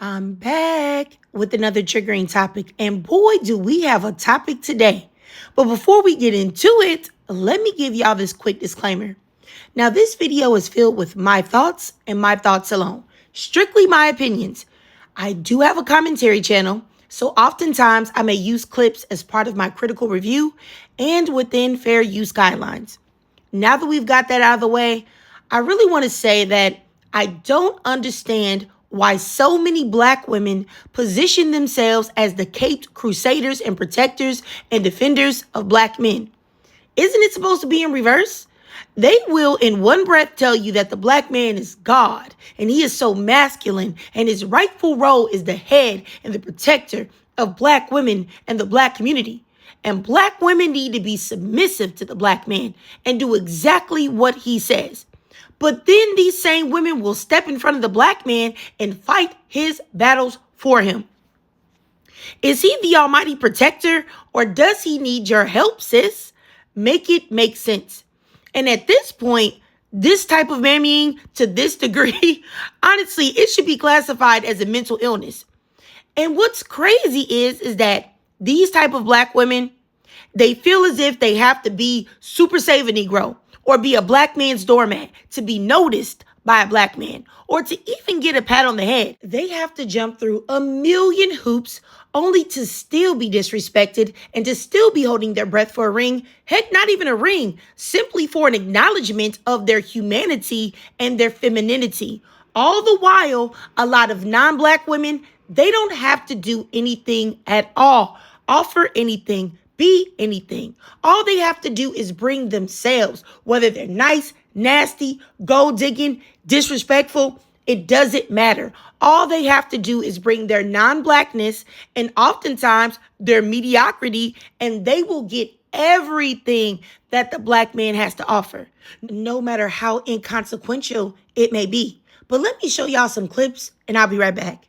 I'm back with another triggering topic, and boy, do we have a topic today. But before we get into it, let me give y'all this quick disclaimer. Now, this video is filled with my thoughts and my thoughts alone, strictly my opinions. I do have a commentary channel, so oftentimes I may use clips as part of my critical review and within fair use guidelines. Now that we've got that out of the way, I really want to say that I don't understand why so many Black women position themselves as the caped crusaders and protectors and defenders of Black men. Isn't it supposed to be in reverse? They will in one breath tell you that the Black man is God and he is so masculine and his rightful role is the head and the protector of Black women and the Black community. And Black women need to be submissive to the Black man and do exactly what he says. But then these same women will step in front of the Black man and fight his battles for him. Is he the almighty protector, or does he need your help, sis? Make it make sense. And at this point, this type of mammying to this degree, honestly, it should be classified as a mental illness. And what's crazy is that these type of Black women, they feel as if they have to be super save a Negro or be a Black man's doormat to be noticed by a Black man or to even get a pat on the head. They have to jump through a million hoops only to still be disrespected and to still be holding their breath for a ring. Heck, not even a ring, simply for an acknowledgement of their humanity and their femininity. All the while, a lot of non-Black women, they don't have to do anything at all, offer anything, be anything. All they have to do is bring themselves, whether they're nice, nasty, gold digging, disrespectful, it doesn't matter. All they have to do is bring their non-Blackness and oftentimes their mediocrity, and they will get everything that the Black man has to offer, no matter how inconsequential it may be. But let me show y'all some clips and I'll be right back.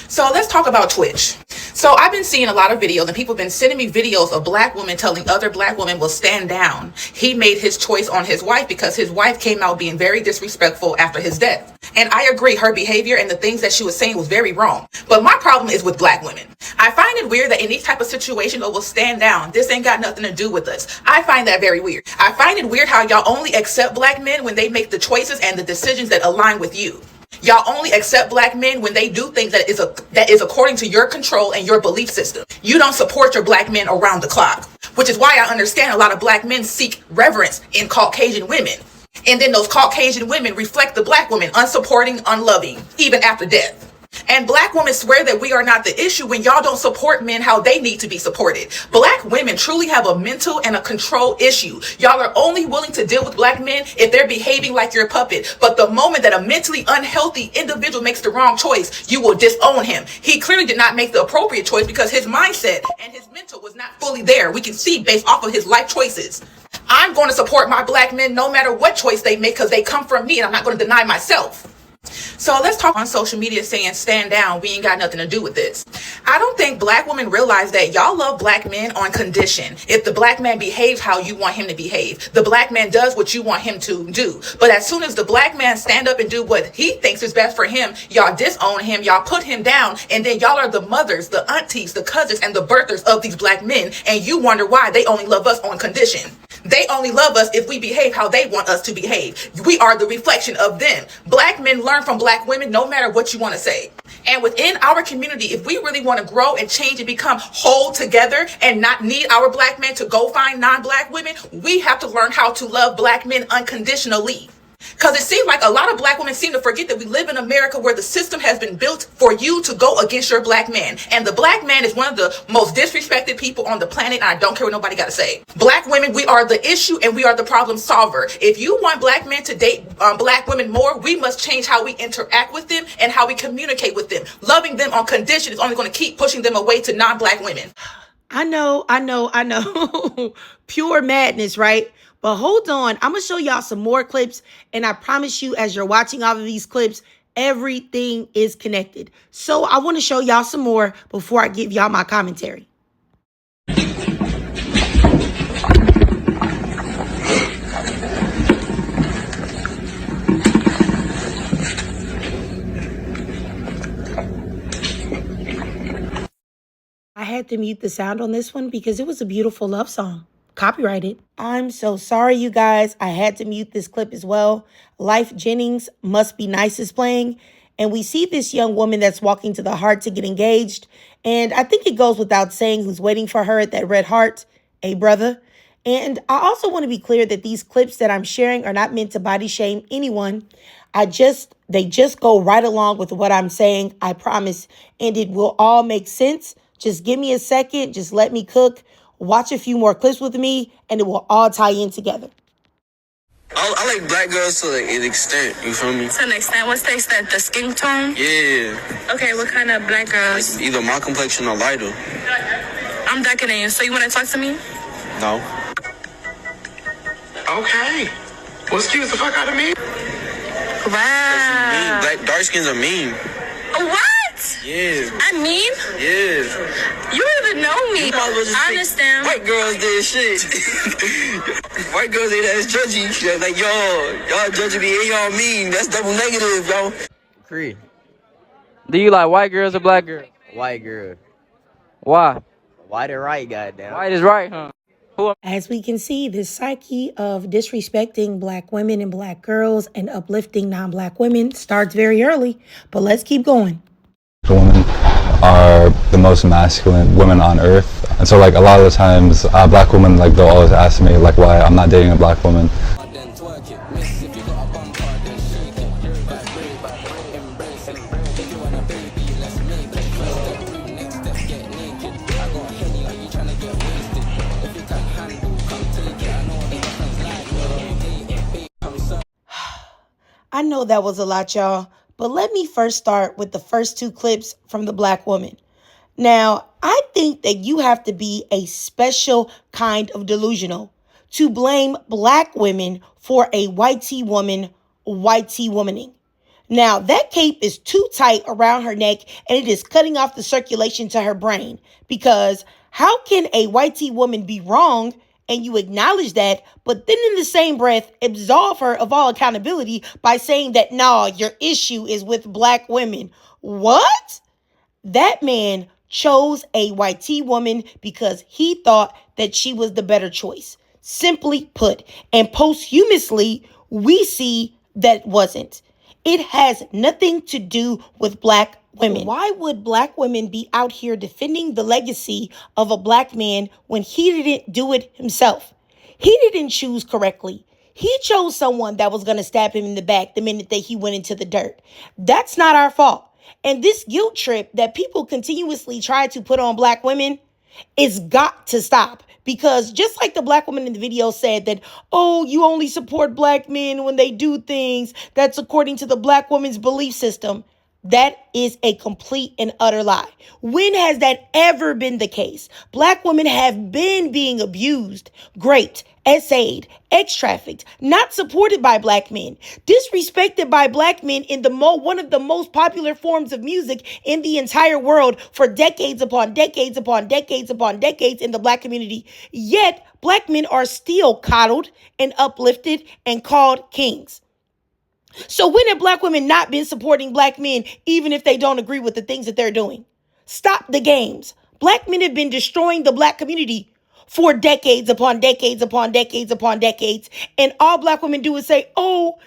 So let's talk about Twitch. So I've been seeing a lot of videos and people have been sending me videos of Black women telling other Black women will stand down. He made his choice on his wife because his wife came out being very disrespectful after his death. And I agree, her behavior and the things that she was saying was very wrong. But my problem is with Black women. I find it weird that in these type of situations, we'll stand down. This ain't got nothing to do with us. I find that very weird. I find it weird how y'all only accept Black men when they make the choices and the decisions that align with you. Y'all only accept Black men when they do things that is according to your control and your belief system. You don't support your Black men around the clock, which is why I understand a lot of Black men seek reverence in Caucasian women. And then those Caucasian women reflect the Black women, unsupporting, unloving, even after death. And Black women swear that we are not the issue when y'all don't support men how they need to be supported. Black women truly have a mental and a control issue. Y'all are only willing to deal with Black men if they're behaving like your puppet. But the moment that a mentally unhealthy individual makes the wrong choice, you will disown him. He clearly did not make the appropriate choice because his mindset and his mental was not fully there. We can see based off of his life choices. I'm going to support my Black men no matter what choice they make because they come from me and I'm not going to deny myself. So let's talk on social media saying stand down, we ain't got nothing to do with this. I don't think Black women realize that y'all love Black men on condition. If the Black man behaves how you want him to behave, the Black man does what you want him to do. But as soon as the Black man stand up and do what he thinks is best for him, y'all disown him, y'all put him down, and then y'all are the mothers, the aunties, the cousins, and the birthers of these Black men, and you wonder why they only love us on condition. They only love us if we behave how they want us to behave. We are the reflection of them. Black men learn from Black women no matter what you want to say. And within our community, if we really want to grow and change and become whole together and not need our Black men to go find non-Black women, we have to learn how to love Black men unconditionally. Because it seems like a lot of Black women seem to forget that we live in America where the system has been built for you to go against your Black man. And the Black man is one of the most disrespected people on the planet. And I don't care what nobody got to say. Black women, we are the issue and we are the problem solver. If you want Black men to date Black women more, we must change how we interact with them and how we communicate with them. Loving them on condition is only going to keep pushing them away to non-Black women. I know. Pure madness, right? But hold on, I'm going to show y'all some more clips, and I promise you, as you're watching all of these clips, everything is connected. So I want to show y'all some more before I give y'all my commentary. I had to mute the sound on this one because it was a beautiful love song. Copyrighted. I'm so sorry, you guys. I had to mute this clip as well. Life Jennings, Must Be Nice is playing. And we see this young woman that's walking to the Heart to get engaged. And I think it goes without saying who's waiting for her at that red heart, a brother. And I also want to be clear that these clips that I'm sharing are not meant to body shame anyone. They just go right along with what I'm saying, I promise. And it will all make sense. Just give me a second. Just let me cook. Watch a few more clips with me, and it will all tie in together. I like black girls to like an extent, you feel me? To an extent? What's the extent? The skin tone? Yeah. Okay, what kind of black girls? Like either my complexion or lighter. I'm darker than you, so you want to talk to me? No. Okay. Well, excuse the fuck out of me. Wow. Black dark skins are mean. What? Yeah. I mean? Yeah. You don't even know me. You might as well just I say understand. White girls did shit. White girls ain't as judgy. They're like, y'all judging me and y'all mean. That's double negative, y'all. Cree. Do you like white girls or black girls? White girl. Why? White or right, goddamn. White is right, huh? As we can see, this psyche of disrespecting black women and black girls and uplifting non-black women starts very early, but let's keep going. Women are the most masculine women on earth, and so like a lot of the times black women, like they'll always ask me like why I'm not dating a black woman. I know that was a lot, y'all, but let me first start with the first two clips from the black woman. Now, I think that you have to be a special kind of delusional to blame black women for a white womaning. Now, that cape is too tight around her neck and it is cutting off the circulation to her brain, because how can a white woman be wrong and you acknowledge that, but then in the same breath, absolve her of all accountability by saying that, nah, your issue is with black women? What? That man chose a white woman because he thought that she was the better choice. Simply put, and posthumously, we see that wasn't. It has nothing to do with black women. Why would black women be out here defending the legacy of a black man when he didn't do it himself? He didn't choose correctly. He chose someone that was going to stab him in the back the minute that he went into the dirt. That's not our fault. And this guilt trip that people continuously try to put on black women is got to stop. Because just like the black woman in the video said that, oh, you only support black men when they do things that's according to the black woman's belief system. That is a complete and utter lie. When has that ever been the case? Black women have been being abused, raped, essayed, ex-trafficked, not supported by black men, disrespected by black men in one of the most popular forms of music in the entire world for decades upon decades upon decades upon decades in the black community. Yet, black men are still coddled and uplifted and called kings. So when have black women not been supporting black men, even if they don't agree with the things that they're doing? Stop the games. Black men have been destroying the black community for decades upon decades upon decades upon decades. And all black women do is say, oh,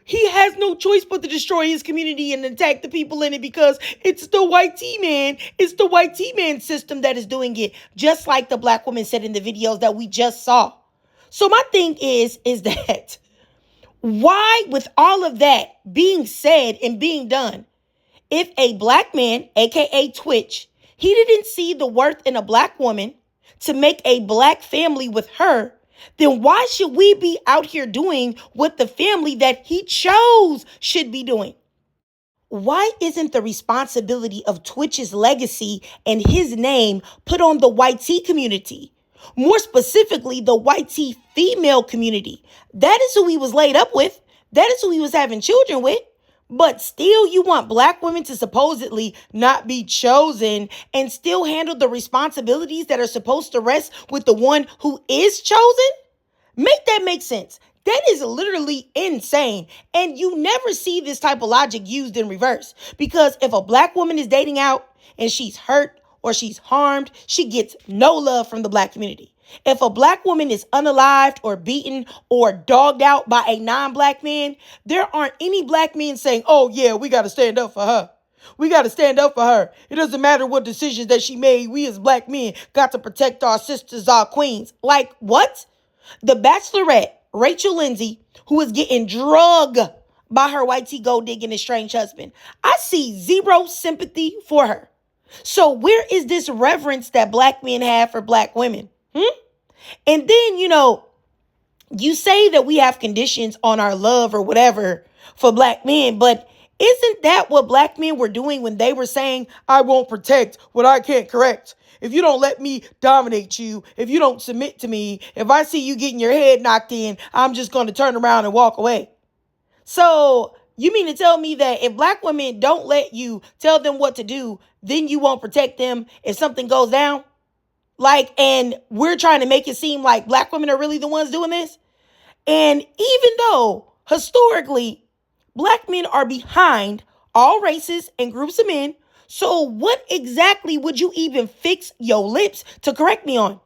he has no choice but to destroy his community and attack the people in it because it's the white man. It's the white man system that is doing it. Just like the black woman said in the videos that we just saw. So my thing is that why, with all of that being said and being done, if a black man, aka Twitch, he didn't see the worth in a black woman to make a black family with her, then why should we be out here doing what the family that he chose should be doing? Why isn't the responsibility of Twitch's legacy and his name put on the white community? More specifically, the white female community. That is who he was laid up with. That is who he was having children with. But still, you want black women to supposedly not be chosen and still handle the responsibilities that are supposed to rest with the one who is chosen? Make that make sense. That is literally insane. And you never see this type of logic used in reverse. Because if a black woman is dating out and she's hurt or she's harmed, she gets no love from the black community. If a black woman is unalived or beaten or dogged out by a non-black man, there aren't any black men saying, oh yeah, we got to stand up for her. We got to stand up for her. It doesn't matter what decisions that she made. We as black men got to protect our sisters, our queens. Like what? The Bachelorette, Rachel Lindsay, who is getting drugged by her white tea gold digging estranged husband. I see zero sympathy for her. So where is this reverence that black men have for black women? And then, you say that we have conditions on our love or whatever for black men, but isn't that what black men were doing when they were saying, I won't protect what I can't correct? If you don't let me dominate you, if you don't submit to me, if I see you getting your head knocked in, I'm just going to turn around and walk away. So you mean to tell me that if black women don't let you tell them what to do, then you won't protect them if something goes down? And we're trying to make it seem like black women are really the ones doing this. And even though historically black men are behind all races and groups of men, so what exactly would you even fix your lips to correct me on?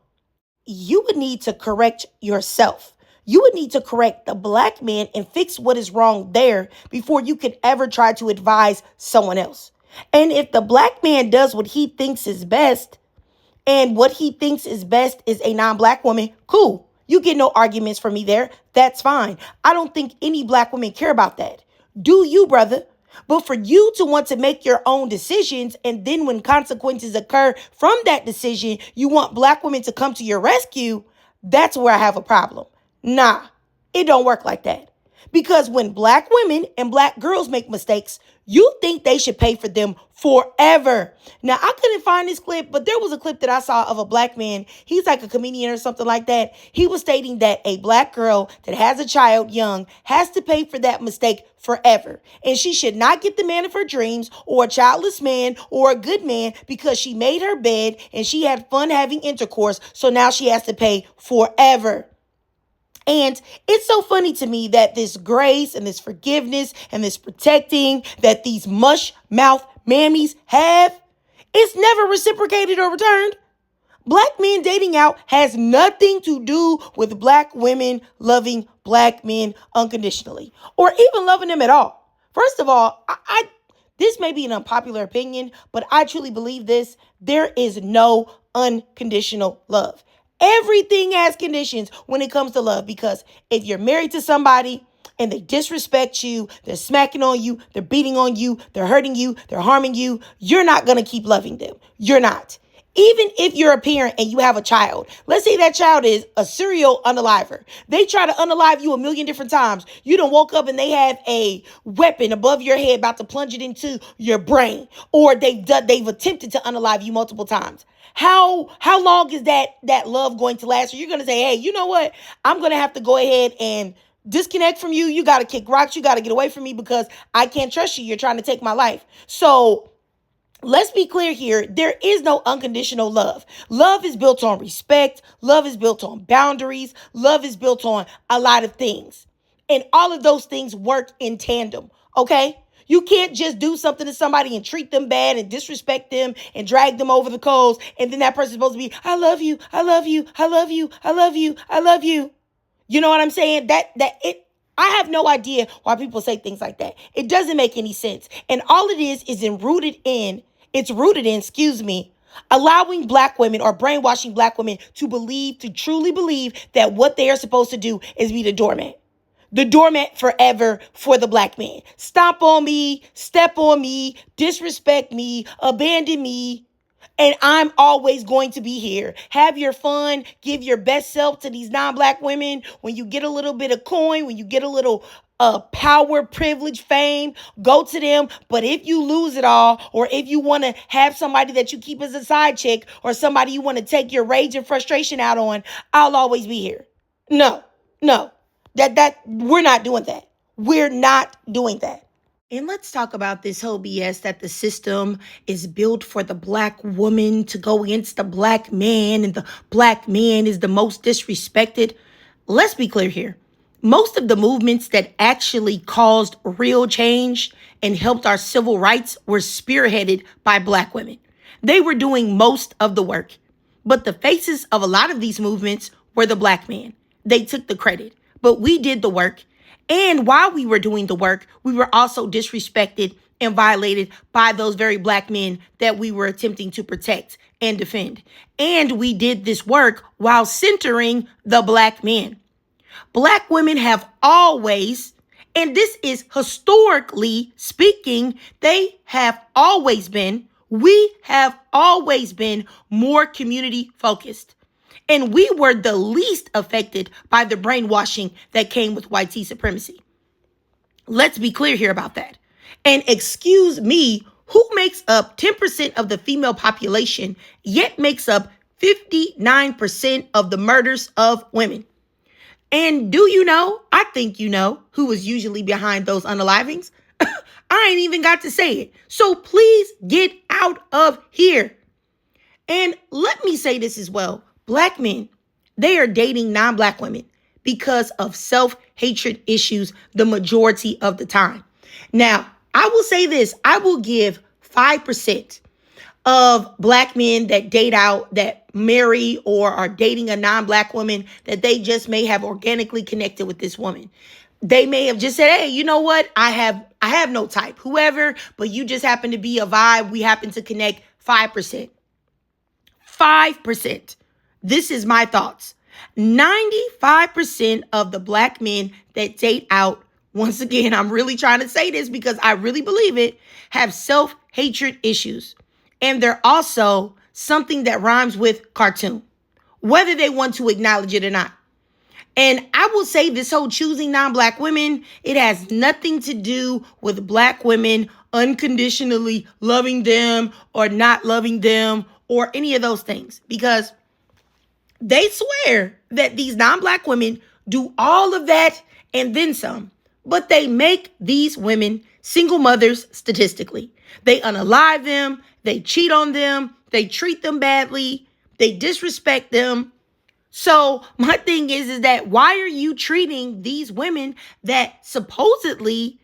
You would need to correct yourself. You would need to correct the black man and fix what is wrong there before you could ever try to advise someone else. And if the black man does what he thinks is best, and what he thinks is best is a non-black woman, cool. You get no arguments from me there. That's fine. I don't think any black women care about that. Do you, brother? But for you to want to make your own decisions, and then when consequences occur from that decision, you want black women to come to your rescue, that's where I have a problem. Nah, it don't work like that. Because when black women and black girls make mistakes, you think they should pay for them forever. Now, I couldn't find this clip, but there was a clip that I saw of a black man. He's like a comedian or something like that. He was stating that a black girl that has a child young has to pay for that mistake forever. And she should not get the man of her dreams or a childless man or a good man because she made her bed and she had fun having intercourse. So now she has to pay forever. And it's so funny to me that this grace and this forgiveness and this protecting that these mush mouth mammies have, it's never reciprocated or returned. Black men dating out has nothing to do with black women loving black men unconditionally or even loving them at all. First of all, this may be an unpopular opinion, but I truly believe this. There is no unconditional love. Everything has conditions when it comes to love, because if you're married to somebody and they disrespect you, they're smacking on you, they're beating on you, they're hurting you, they're harming you, you're not going to keep loving them. You're not. Even if you're a parent and you have a child, let's say that child is a serial unaliver. They try to unalive you a million different times. You done woke up and they have a weapon above your head about to plunge it into your brain, or they've attempted to unalive you multiple times. How long is that love going to last? Or you're going to say, hey, you know what? I'm going to have to go ahead and disconnect from you. You got to kick rocks. You got to get away from me because I can't trust you. You're trying to take my life. So let's be clear here. There is no unconditional love. Love is built on respect. Love is built on boundaries. Love is built on a lot of things. And all of those things work in tandem. Okay? You can't just do something to somebody and treat them bad and disrespect them and drag them over the coals. And then that person's supposed to be, I love you. I love you. I love you. I love you. I love you. You know what I'm saying? I have no idea why people say things like that. It doesn't make any sense. And all it is rooted in, allowing black women or brainwashing black women to truly believe that what they are supposed to do is be the doormat. The doormat forever for the black man. Stomp on me, step on me, disrespect me, abandon me, and I'm always going to be here. Have your fun. Give your best self to these non-black women. When you get a little bit of coin, when you get a little power, privilege, fame, go to them. But if you lose it all, or if you want to have somebody that you keep as a side chick, or somebody you want to take your rage and frustration out on, I'll always be here. No. That we're not doing that. We're not doing that. And let's talk about this whole BS that the system is built for the black woman to go against the black man and the black man is the most disrespected. Let's be clear here. Most of the movements that actually caused real change and helped our civil rights were spearheaded by Black women. They were doing most of the work. But the faces of a lot of these movements were the Black men. They took the credit, but we did the work. And while we were doing the work, we were also disrespected and violated by those very Black men that we were attempting to protect and defend. And we did this work while centering the Black men. Black women have always, and this is historically speaking, we have always been more community focused. And we were the least affected by the brainwashing that came with white supremacy. Let's be clear here about that. And excuse me, who makes up 10% of the female population, yet makes up 59% of the murders of women? And do you know, I think you know, who was usually behind those unalivings? I ain't even got to say it. So please get out of here. And let me say this as well. Black men, they are dating non-Black women because of self-hatred issues the majority of the time. Now, I will say this. I will give 5% of Black men that date out, that marry or are dating a non-Black woman, that they just may have organically connected with this woman. They may have just said, hey, you know what? I have no type, whoever, but you just happen to be a vibe. We happen to connect. 5%. 5%. This is my thoughts. 95% of the Black men that date out, once again, I'm really trying to say this because I really believe it, have self-hatred issues. And they're also something that rhymes with cartoon, whether they want to acknowledge it or not. And I will say this whole choosing non-Black women, it has nothing to do with Black women unconditionally loving them or not loving them or any of those things, because they swear that these non-Black women do all of that and then some, but they make these women single mothers statistically. They unalive them, they cheat on them, they treat them badly, they disrespect them. So my thing is that why are you treating these women that supposedly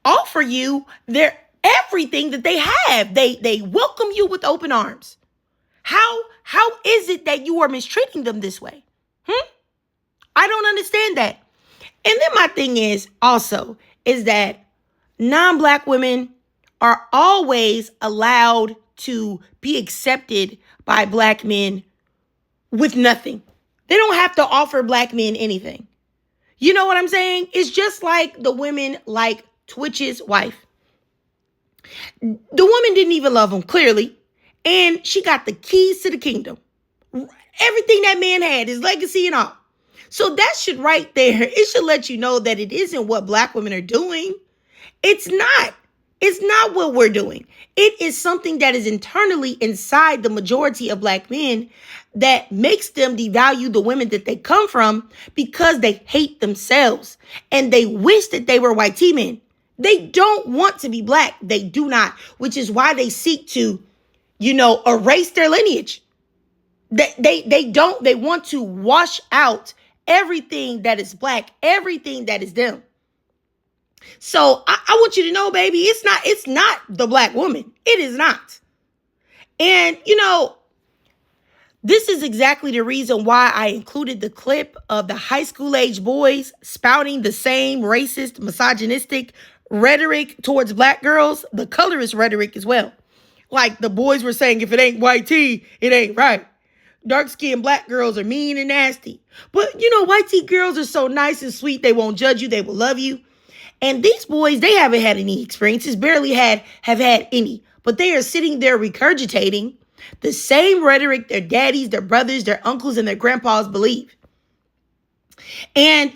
offer you their everything that they have? They welcome you with open arms. How is it that you are mistreating them this way? I don't understand that. And then my thing is also is that non-Black women are always allowed to be accepted by Black men with nothing. They don't have to offer Black men anything. You know what I'm saying? It's just like the women like Twitch's wife. The woman didn't even love him, clearly. And she got the keys to the kingdom. Everything that man had, his legacy and all. So that should right there, it should let you know that it isn't what Black women are doing. It's not. It's not what we're doing. It is something that is internally inside the majority of Black men that makes them devalue the women that they come from because they hate themselves and they wish that they were white men. They don't want to be Black. They do not, which is why they seek to, erase their lineage. They want to wash out everything that is Black, everything that is them. So I want you to know, baby, it's not the Black woman. It is not. And, this is exactly the reason why I included the clip of the high school age boys spouting the same racist, misogynistic rhetoric towards Black girls, the colorist rhetoric as well. Like the boys were saying, if it ain't white tea, it ain't right. Dark-skinned Black girls are mean and nasty. But, white tea girls are so nice and sweet, they won't judge you, they will love you. And these boys, they haven't had any experiences, barely have had any. But they are sitting there regurgitating the same rhetoric their daddies, their brothers, their uncles, and their grandpas believe. And,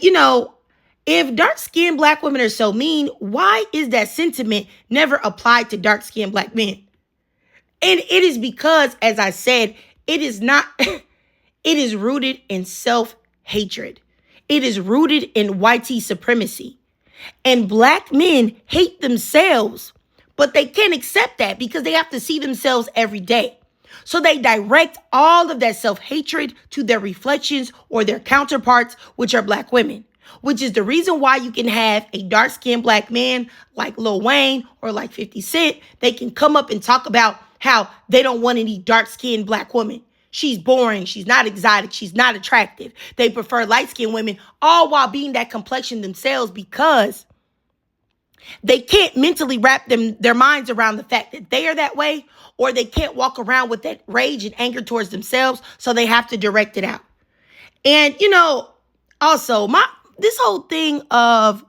if dark-skinned Black women are so mean, why is that sentiment never applied to dark-skinned Black men? And it is because, as I said, it is not, it is rooted in self-hatred. It is rooted in white supremacy. And Black men hate themselves, but they can't accept that because they have to see themselves every day. So they direct all of that self-hatred to their reflections or their counterparts, which are Black women. which is the reason why you can have a dark-skinned black man like Lil Wayne or like 50 Cent. They can come up and talk about how they don't want any dark-skinned black woman. She's boring. She's not exotic. She's not attractive. They prefer light-skinned women, all while being that complexion themselves, because they can't mentally wrap their minds around the fact that they are that way, or they can't walk around with that rage and anger towards themselves, so they have to direct it out. And, also, this whole thing of,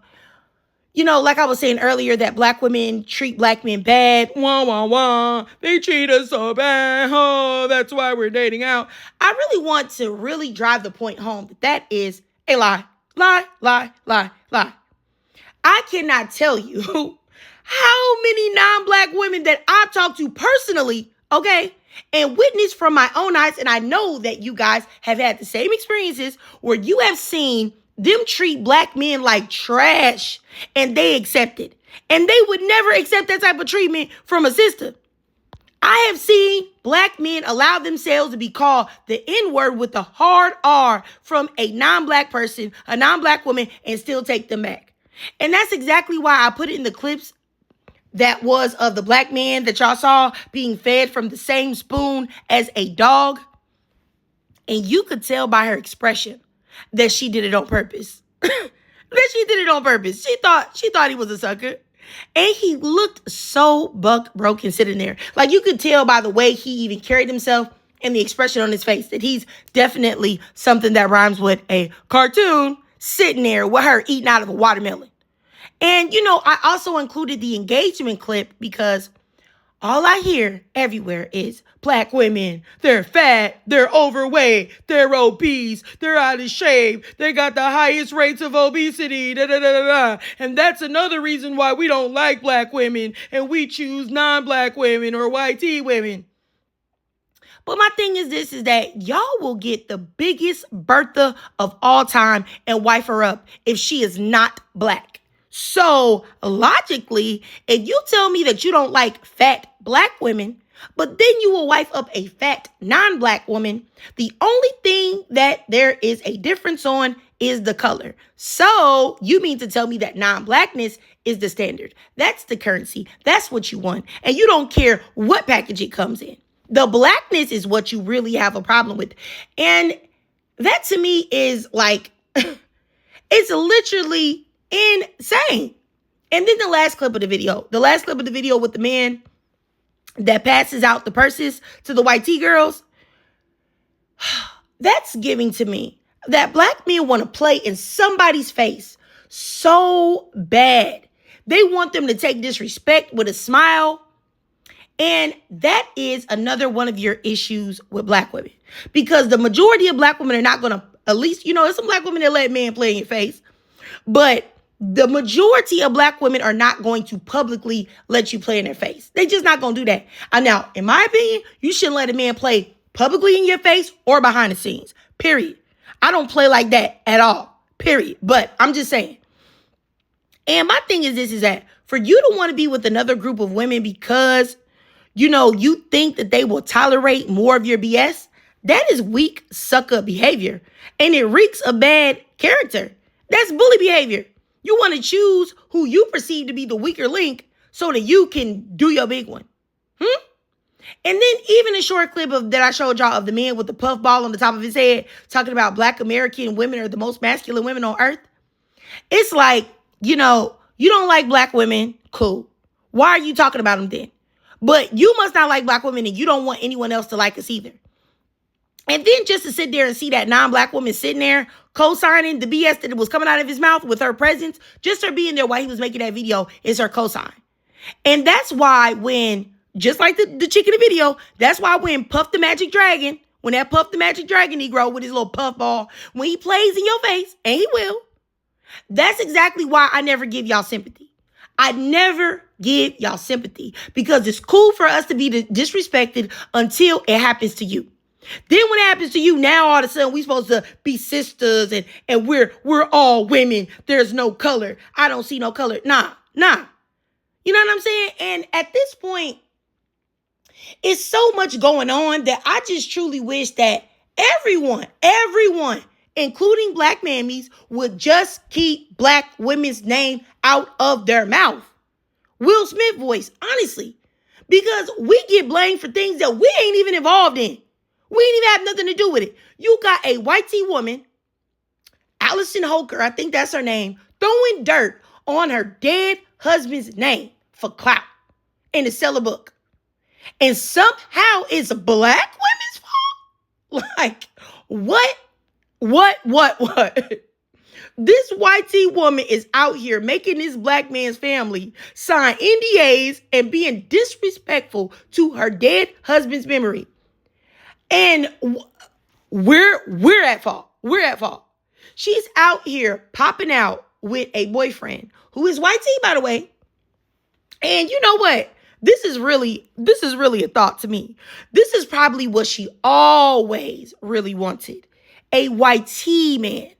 like I was saying earlier, that black women treat black men bad. Wah, wah, wah. They treat us so bad. Oh, that's why we're dating out. I really want to really drive the point home that is a lie. Lie, lie, lie, lie. I cannot tell you how many non-black women that I've talked to personally, okay, and witnessed from my own eyes, and I know that you guys have had the same experiences where you have seen them treat black men like trash, and they accept it. And they would never accept that type of treatment from a sister. I have seen black men allow themselves to be called the N-word with a hard R from a non-black person, a non-black woman, and still take them back. And that's exactly why I put it in the clips that was of the black man that y'all saw being fed from the same spoon as a dog. And you could tell by her expression that she did it on purpose. She thought he was a sucker. And he looked so buck broken sitting there. Like, you could tell by the way he even carried himself and the expression on his face that he's definitely something that rhymes with a cartoon, sitting there with her eating out of a watermelon. And, I also included the engagement clip because all I hear everywhere is black women. They're fat, they're overweight, they're obese, they're out of shape, they got the highest rates of obesity, da da da da da. And that's another reason why we don't like black women and we choose non-black women or YT women. But my thing is this, is that y'all will get the biggest Bertha of all time and wife her up if she is not black. So logically, if you tell me that you don't like fat black women, but then you will wife up a fat non-black woman, the only thing that there is a difference on is the color. So you mean to tell me that non-blackness is the standard? That's the currency. That's what you want. And you don't care what package it comes in. The blackness is what you really have a problem with. And that to me is like, it's literally insane. And then the last clip of the video with the man that passes out the purses to the white tea girls, that's giving to me that black men want to play in somebody's face so bad. They want them to take disrespect with a smile. And that is another one of your issues with black women, because the majority of black women are not going to, at least, there's some black women that let men play in your face, but the majority of black women are not going to publicly let you play in their face. They're just not going to do that. Now, in my opinion, you shouldn't let a man play publicly in your face or behind the scenes, period. I don't play like that at all, period. But I'm just saying. And my thing is this, is that for you to want to be with another group of women because, you think that they will tolerate more of your BS, that is weak sucker behavior. And it reeks of bad character. That's bully behavior. You want to choose who you perceive to be the weaker link so that you can do your big one. And then even a short clip that I showed y'all of the man with the puff ball on the top of his head talking about black American women are the most masculine women on earth. It's like, you don't like black women. Cool. Why are you talking about them then? But you must not like black women and you don't want anyone else to like us either. And then just to sit there and see that non-black woman sitting there co-signing the BS that was coming out of his mouth with her presence, just her being there while he was making that video is her co-sign. And that's why when, just like the chick in the video, that's why when Puff the Magic Dragon, when that Puff the Magic Dragon Negro with his little puff ball, when he plays in your face, and he will, that's exactly why I never give y'all sympathy. I never give y'all sympathy because it's cool for us to be disrespected until it happens to you. Then when it happens to you, now all of a sudden we supposed to be sisters and we're all women. There's no color. I don't see no color. Nah. You know what I'm saying? And at this point, it's so much going on that I just truly wish that everyone including black mammies, would just keep black women's name out of their mouth. Will Smith voice, honestly, because we get blamed for things that we ain't even involved in. We ain't even have nothing to do with it. You got a white tea woman, Allison Holker, I think that's her name, throwing dirt on her dead husband's name for clout and to sell a book. And somehow it's black women's fault? Like, what? This white tea woman is out here making this black man's family sign NDAs and being disrespectful to her dead husband's memory. And we're at fault. We're at fault. She's out here popping out with a boyfriend who is white tea, by the way. And you know what? This is really a thought to me. This is probably what she always really wanted. A white tea man.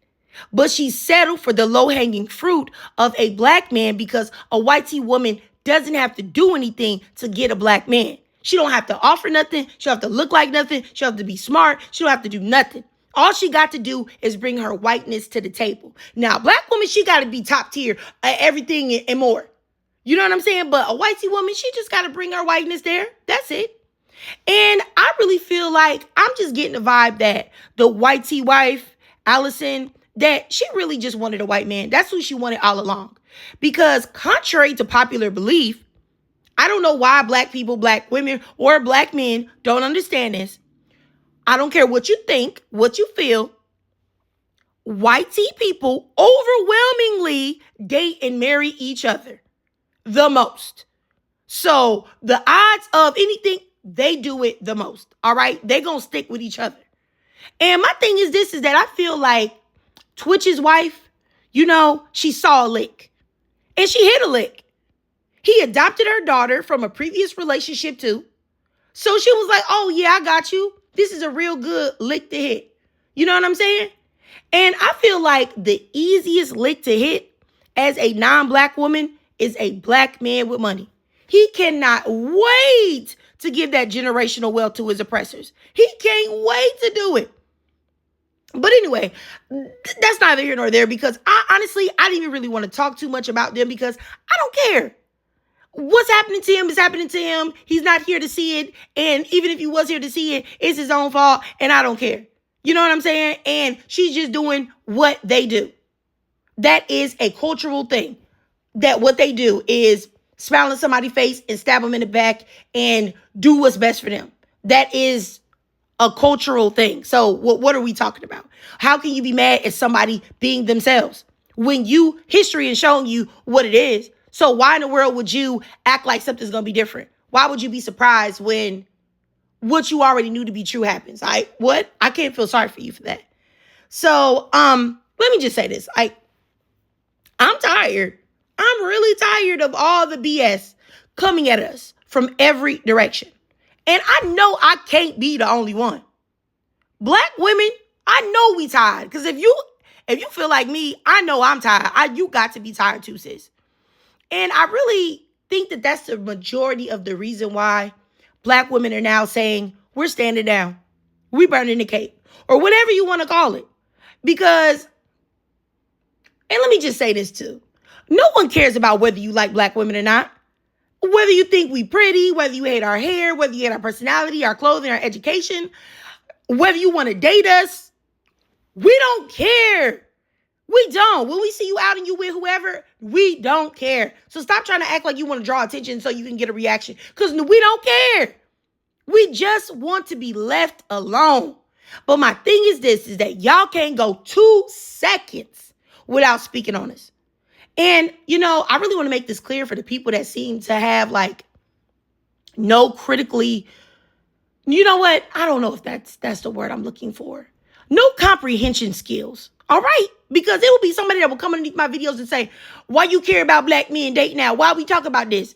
But she settled for the low-hanging fruit of a black man because a white tea woman doesn't have to do anything to get a black man. She don't have to offer nothing. She don't have to look like nothing. She don't have to be smart. She don't have to do nothing. All she got to do is bring her whiteness to the table. Now, black woman, she got to be top tier at everything and more. You know what I'm saying? But a white tea woman, she just got to bring her whiteness there. That's it. And I really feel like I'm just getting the vibe that the white tea wife, Allison, that she really just wanted a white man. That's who she wanted all along. Because contrary to popular belief, I don't know why black people, black women, or black men don't understand this. I don't care what you think, what you feel. White tea people overwhelmingly date and marry each other the most. So the odds of anything, they do it the most. All right? They're going to stick with each other. And my thing is this, is that I feel like Twitch's wife, you know, she saw a lick. And she hit a lick. He adopted her daughter from a previous relationship too. So she was like, oh yeah, I got you. This is a real good lick to hit. You know what I'm saying? And I feel like the easiest lick to hit as a non-black woman is a black man with money. He cannot wait to give that generational wealth to his oppressors. He can't wait to do it. But anyway, that's neither here nor there because I didn't even really want to talk too much about them because I don't care. What's happening to him is happening to him. He's not here to see it. And even if he was here to see it, it's his own fault. And I don't care. You know what I'm saying? And she's just doing what they do. That is a cultural thing. That what they do is smile in somebody's face and stab them in the back and do what's best for them. That is a cultural thing. So what are we talking about? How can you be mad at somebody being themselves when history has shown you what it is? So why in the world would you act like something's going to be different? Why would you be surprised when what you already knew to be true happens? I can't feel sorry for you for that. So, let me just say this. I'm tired. I'm really tired of all the BS coming at us from every direction. And I know I can't be the only one. Black women, I know we tired. Because if you feel like me, I know I'm tired. You got to be tired too, sis. And I really think that that's the majority of the reason why black women are now saying, we're standing down. We burning the cape. Or whatever you want to call it. Because, and let me just say this too. No one cares about whether you like black women or not. Whether you think we pretty, whether you hate our hair, whether you hate our personality, our clothing, our education, whether you want to date us, we don't care. We don't. When we see you out and you with whoever, we don't care. So stop trying to act like you want to draw attention so you can get a reaction. Because we don't care. We just want to be left alone. But my thing is this, is that y'all can't go 2 seconds without speaking on us. And, you know, I really want to make this clear for the people that seem to have no critically, you know what? I don't know if that's the word I'm looking for. No comprehension skills. All right. Because it will be somebody that will come underneath my videos and say, why you care about black men dating now? Why we talk about this?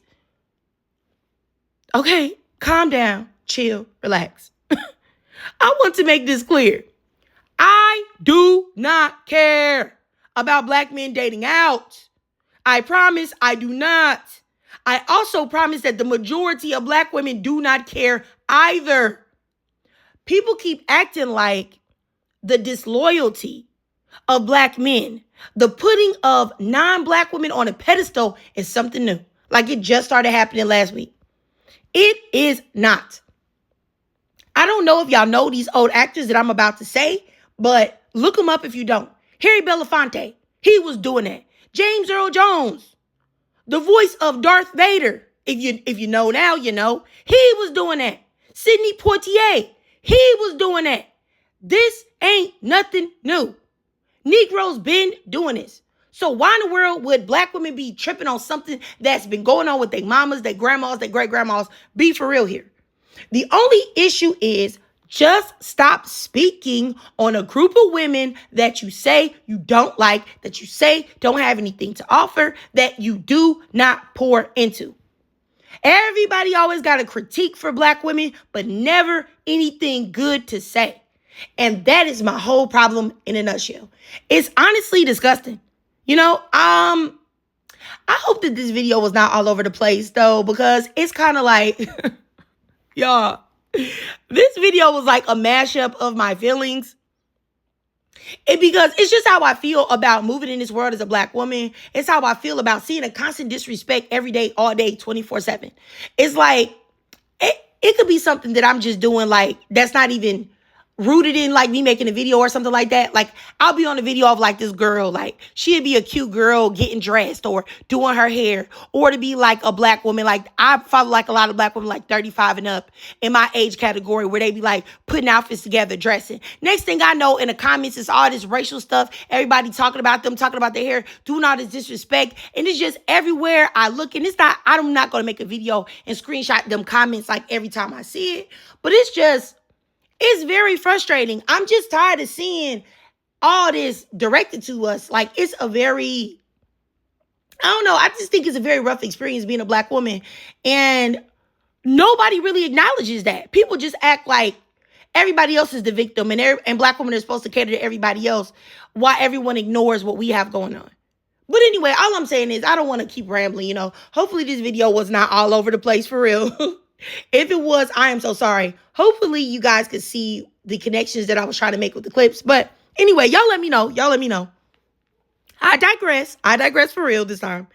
Okay. Calm down. Chill. Relax. I want to make this clear. I do not care about black men dating out. I promise I do not. I also promise that the majority of black women do not care either. People keep acting like the disloyalty of black men. The putting of non-black women on a pedestal is something new. Like it just started happening last week. It is not. I don't know if y'all know these old actors that I'm about to say, but look them up if you don't. Harry Belafonte, he was doing that. James Earl Jones, the voice of Darth Vader, if you know now, you know. He was doing that. Sidney Poitier, he was doing that. This ain't nothing new. Negroes been doing this. So why in the world would black women be tripping on something that's been going on with their mamas, their grandmas, their great-grandmas? Be for real here. The only issue is just stop speaking on a group of women that you say you don't like, that you say don't have anything to offer, that you do not pour into. Everybody always got a critique for black women, but never anything good to say. And that is my whole problem in a nutshell. It's honestly disgusting. You know, I hope that this video was not all over the place though, because it's kind of like, y'all, this video was like a mashup of my feelings. Because it's just how I feel about moving in this world as a black woman. It's how I feel about seeing a constant disrespect every day, all day, 24/7. It's like, it could be something that I'm just doing like, that's not even rooted in like me making a video or something like that. Like I'll be on a video of like this girl, like she'd be a cute girl getting dressed or doing her hair, or to be like a black woman. Like I follow like a lot of black women like 35 and up in my age category where they be like putting outfits together, dressing. Next thing I know in the comments, it's all this racial stuff. Everybody talking about them, talking about their hair, doing all this disrespect. And it's just everywhere I look. And I'm not going to make a video and screenshot them comments like every time I see it. But it's very frustrating. I'm just tired of seeing all this directed to us. Like, it's a very, I don't know. I just think it's a very rough experience being a black woman. And nobody really acknowledges that. People just act like everybody else is the victim and black women are supposed to cater to everybody else while everyone ignores what we have going on. But anyway, all I'm saying is I don't want to keep rambling, you know. Hopefully this video was not all over the place for real. If it was, I am so sorry. Hopefully you guys could see the connections that I was trying to make with the clips. But anyway, y'all let me know. I digress for real this time.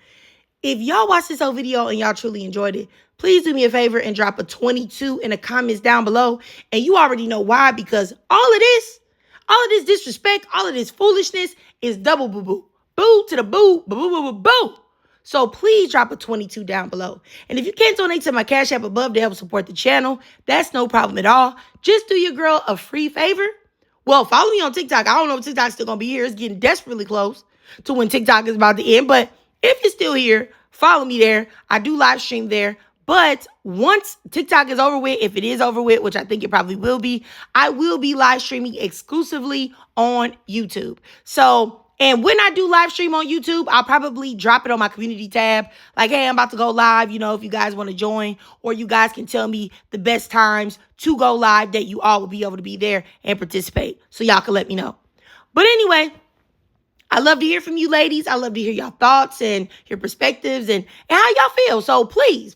If y'all watched this whole video and y'all truly enjoyed it, please do me a favor and drop a 22 in the comments down below. And you already know why, because all of this disrespect, all of this foolishness is double boo-boo. Boo to the boo, boo. So please drop a 22 down below. And if you can't donate to my Cash App above to help support the channel, that's no problem at all. Just do your girl a free favor. Well, follow me on TikTok. I don't know if TikTok's still going to be here. It's getting desperately close to when TikTok is about to end. But if it's still here, follow me there. I do live stream there. But once TikTok is over with, if it is over with, which I think it probably will be, I will be live streaming exclusively on YouTube. And when I do live stream on YouTube, I'll probably drop it on my community tab. Like, hey, I'm about to go live, you know, if you guys want to join, or you guys can tell me the best times to go live that you all will be able to be there and participate. So y'all can let me know. But anyway, I love to hear from you ladies. I love to hear y'all thoughts and your perspectives and how y'all feel. So please.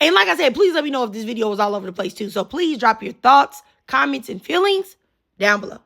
And like I said, please let me know if this video was all over the place too. So please drop your thoughts, comments, and feelings down below.